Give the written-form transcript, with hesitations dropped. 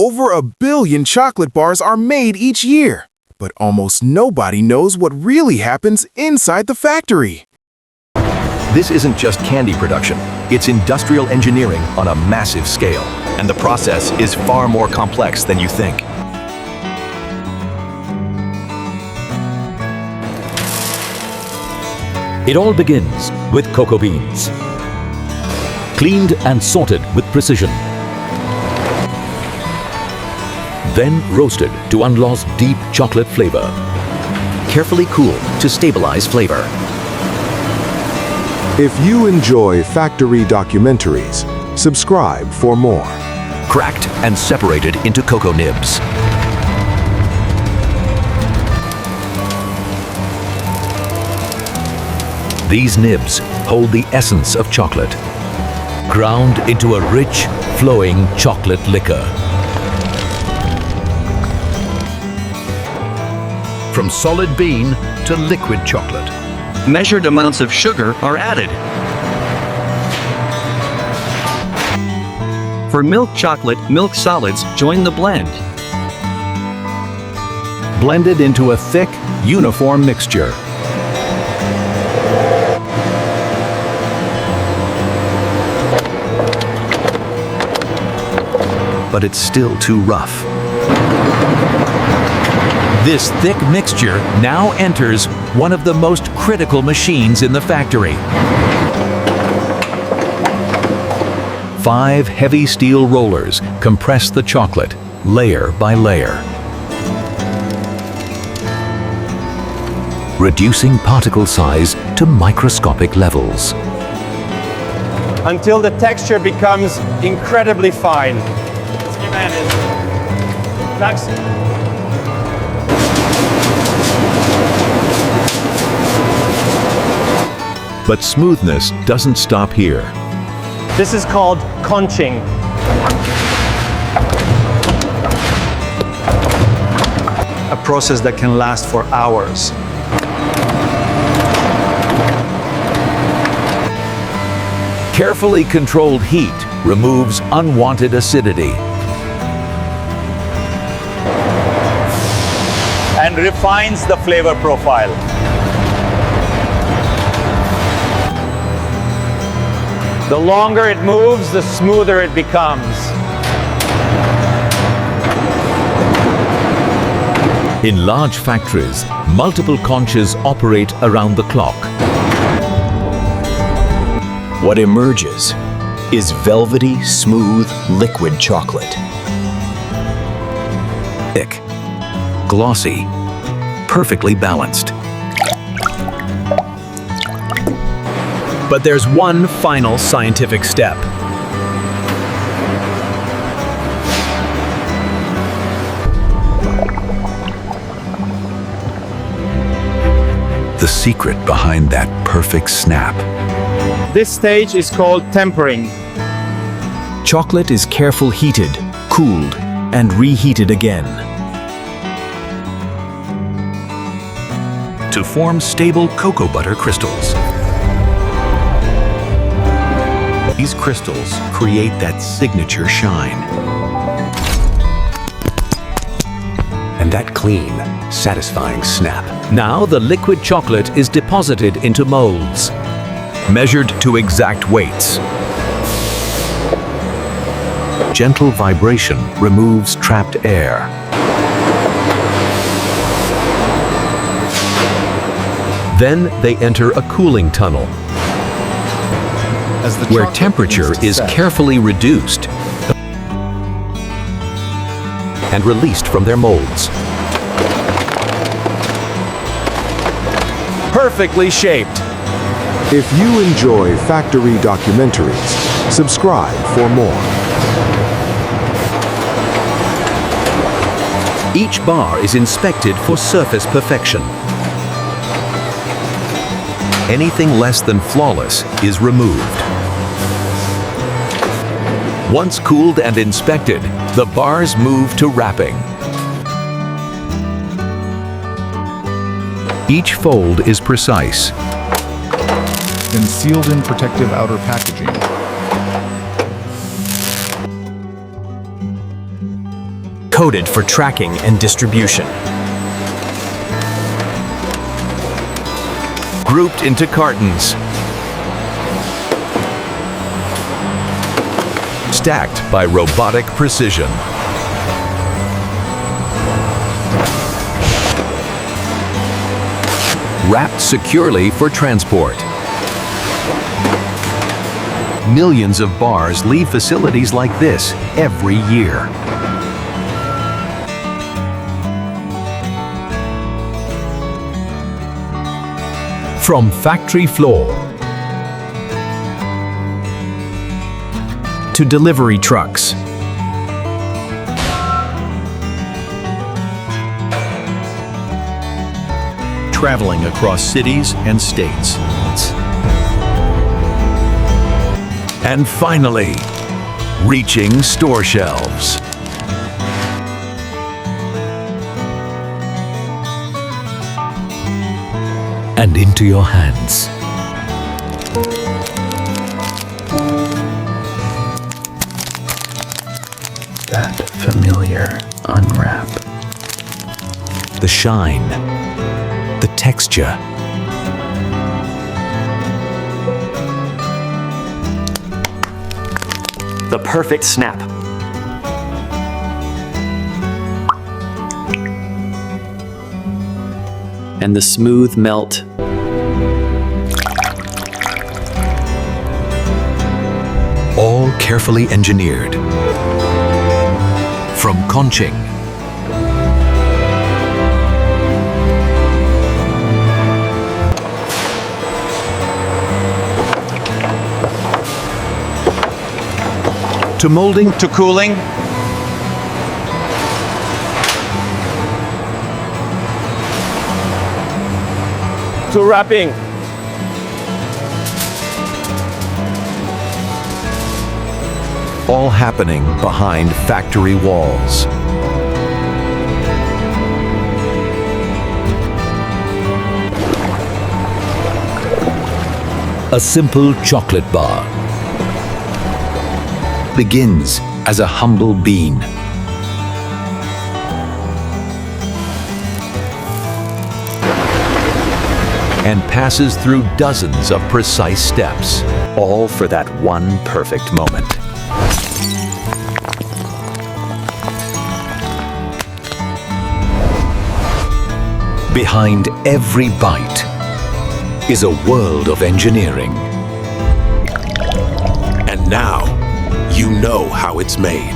Over 1 billion chocolate bars are made each year, but almost nobody knows what really happens inside the factory. This isn't just candy production, it's industrial engineering on a massive scale. And the process is far more complex than you think. It all begins with cocoa beans, cleaned and sorted with precision, then roasted to unlock deep chocolate flavor, Carefully cooled to stabilize flavor. If you enjoy factory documentaries, subscribe for more. Cracked and separated into cocoa nibs. These nibs hold the essence of chocolate, ground into a rich, flowing chocolate liquor. From solid bean to liquid chocolate. Measured amounts of sugar are added. For milk chocolate, milk solids join the blend. Blended into a thick, uniform mixture. But it's still too rough. This thick mixture now enters one of the most critical machines in the factory. 5 heavy steel rollers compress the chocolate, layer by layer. Reducing particle size to microscopic levels. Until the texture becomes incredibly fine. But smoothness doesn't stop here. This is called conching. A process that can last for hours. Carefully controlled heat removes unwanted acidity. And refines the flavor profile. The longer it moves, the smoother it becomes. In large factories, multiple conches operate around the clock. What emerges is velvety, smooth, liquid chocolate. Thick, glossy, perfectly balanced. But there's one final scientific step. The secret behind that perfect snap. This stage is called tempering. Chocolate is carefully heated, cooled, and reheated again. To form stable cocoa butter crystals. These crystals create that signature shine. And that clean, satisfying snap. Now the liquid chocolate is deposited into molds, measured to exact weights. Gentle vibration removes trapped air. Then they enter a cooling tunnel, where temperature is carefully reduced and released from their molds. Perfectly shaped. If you enjoy factory documentaries, subscribe for more. Each bar is inspected for surface perfection. Anything less than flawless is removed. Once cooled and inspected, the bars move to wrapping. Each fold is precise. Then sealed in protective outer packaging. coded for tracking and distribution. Grouped into cartons. Stacked by robotic precision. Wrapped securely for transport. Millions of bars leave facilities like this every year. From factory floor to delivery trucks, traveling across cities and states. And finally, reaching store shelves. And into your hands. that familiar unwrap. The shine, the texture. The perfect snap. And the smooth melt. All carefully engineered. From Conching. To molding, to cooling, to wrapping. all happening behind factory walls. A simple chocolate bar begins as a humble bean. And passes through dozens of precise steps, all for that one perfect moment. Behind every bite is a world of engineering. And now, you know how it's made.